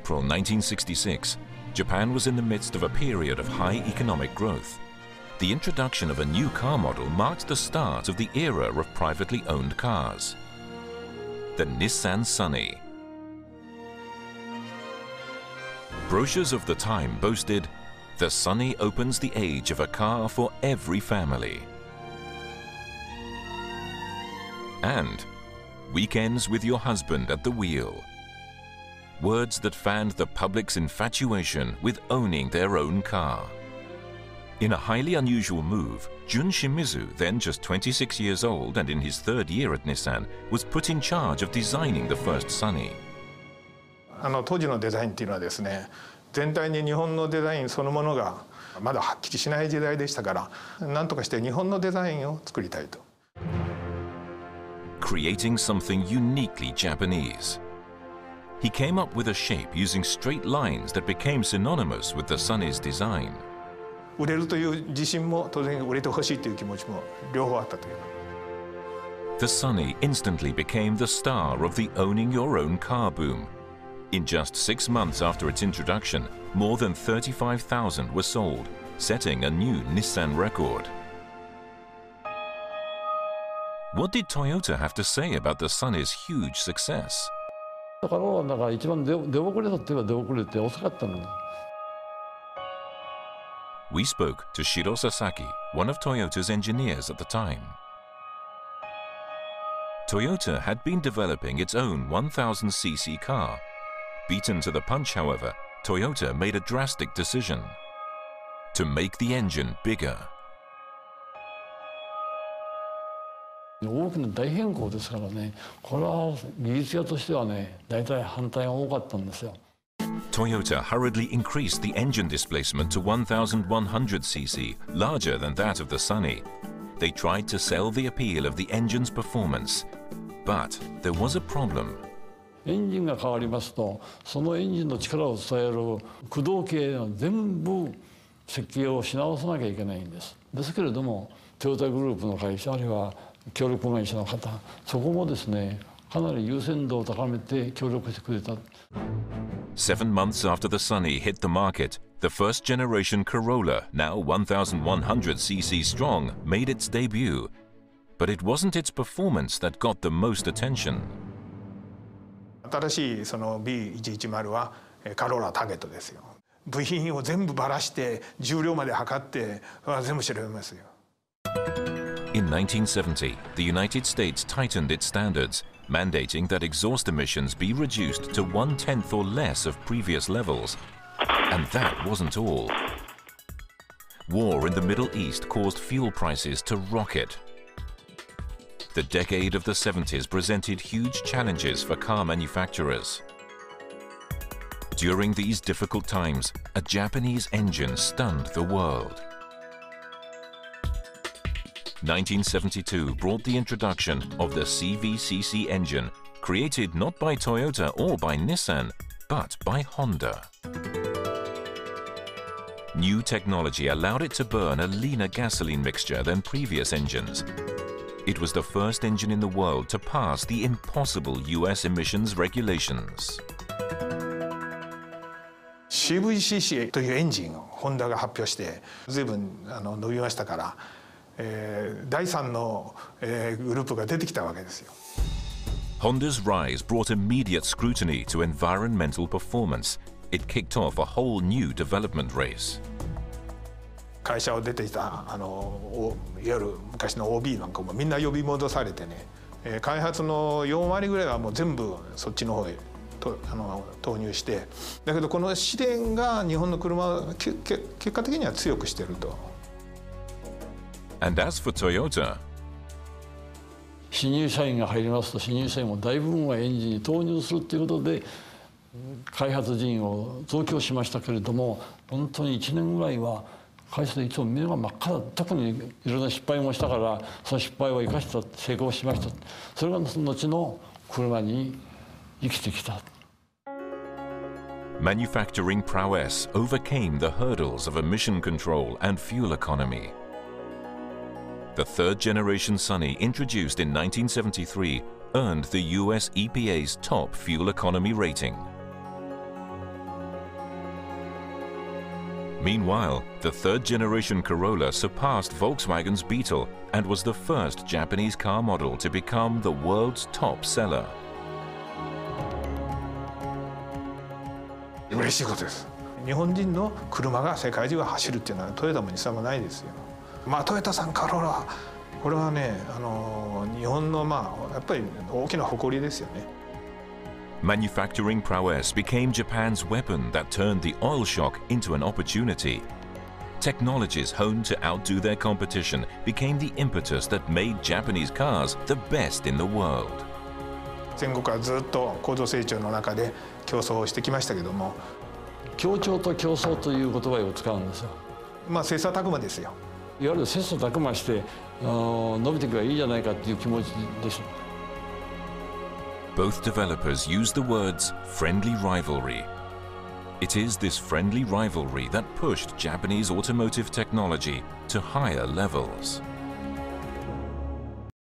April 1966, Japan was in the midst of a period of high economic growth. The introduction of a new car model marked the start of the era of privately owned cars. The Nissan Sunny. Brochures of the time boasted, "The Sunny opens the age of a car for every family." And "Weekends with your husband at the wheel." Words that fanned the public's infatuation with owning their own car. In a highly unusual move, Jun Shimizu, then just 26 years old and in his third year at Nissan, was put in charge of designing the first Sunny. 当時のデザインっていうのはですね、全体に日本のデザインそのものがまだはっきりしない時代でしたから、何とかして日本のデザインを作りたいと。Creating something uniquely Japanese. He came up with a shape using straight lines that became synonymous with the Sunny's design. 売れるという自信も当然売れてほしいという気持ちも両方あったという。The Sunny instantly became the star of the owning your own car boom. In just 6 months after its introduction, more than 35,000 were sold, setting a new Nissan record. What did Toyota have to say about the Sunny's huge success? だから一番出遅れたって言えば出遅れて遅かったの。We spoke to Shiro Sasaki, one of Toyota's engineers at the time. Toyota had been developing its own 1000cc car. Beaten to the punch, however, Toyota made a drastic decision: to make the engine bigger. 大きな大変更ですからね、これは技術者としてはね、大体反対が多かったんですよ。Toyota hurriedly increased the engine displacement to 1100cc, larger than that of the Sunny. They tried to sell the appeal of the engine's performance, but there was a problem. エンジンが変わりますと、そのエンジンの力を伝える駆動系の全部設計をし直さなきゃいけないんです。ですけれども、トヨタグループの会社あるいは協力会社の方、そこもですね、かなり優先度を高めて協力してくれた。7 months after the Sunny hit the market, the first generation Corolla, now 1100cc strong, made its debut. But it wasn't its performance that got the most attention. 新しいその B110 はカローラターゲットですよ。部品を全部ばらして重量まで測って全部調べますよ。In 1970, the United States tightened its standards, mandating that exhaust emissions be reduced to 1/10 or less of previous levels. And that wasn't all. War in the Middle East caused fuel prices to rocket. The decade of the 70s presented huge challenges for car manufacturers. During these difficult times, a Japanese engine stunned the world. 1972 brought the introduction of the CVCC engine, created not by Toyota or by Nissan, but by Honda. New technology allowed it to burn a leaner gasoline mixture than previous engines. It was the first engine in the world to pass the impossible US emissions regulations. CVCC というエンジンをホンダが発表して随分伸びましたから、第3のグループが出てきたわけですよ。Honda's rise brought immediate scrutiny to environmental performance. It kicked off a whole new development race. 会社を出ていたいわゆる昔の OB なんかもみんな呼び戻されてね、開発の4割ぐらいはもう全部そっちの方へ投入して、だけどこの試練が日本の車を結果的には強くしてると。And as for Toyota, 新入社員が入りますと、新入社員も大部分はエンジンに投入するということで開発人員を増強しましたけれども、本当に1年ぐらいは会社でいつも目が真っ赤だ。特にいろんな失敗もしたから、その失敗を生かした成功しました。それが後の車に生きてきた。manufacturing prowess overcame the hurdles of emission control and fuel economy. The third-generation Sunny, introduced in 1973, earned the US EPA's top fuel economy rating. Meanwhile, the third-generation Corolla surpassed Volkswagen's Beetle and was the first Japanese car model to become the world's top seller. 嬉しいことです。日本人の車が世界中を走るっていうのはトヨタも日産もないですよ。まあトヨタさんカローラ、これはね、日本のやっぱり大きな誇りですよね。Manufacturing prowess became Japan's weapon that turned the oil shock into an opportunity. Technologies honed to outdo their competition became the impetus that made Japanese cars the best in the world. 戦後からずっと高度成長の中で競争をしてきましたけども、協調と競争という言葉を使うんですよ。切磋琢磨ですよ。いわゆる切磋琢磨して伸びていけばいいじゃないかっていう気持ちでしょ。Both developers use the words friendly rivalry. It is this friendly rivalry that pushed Japanese automotive technology to higher levels.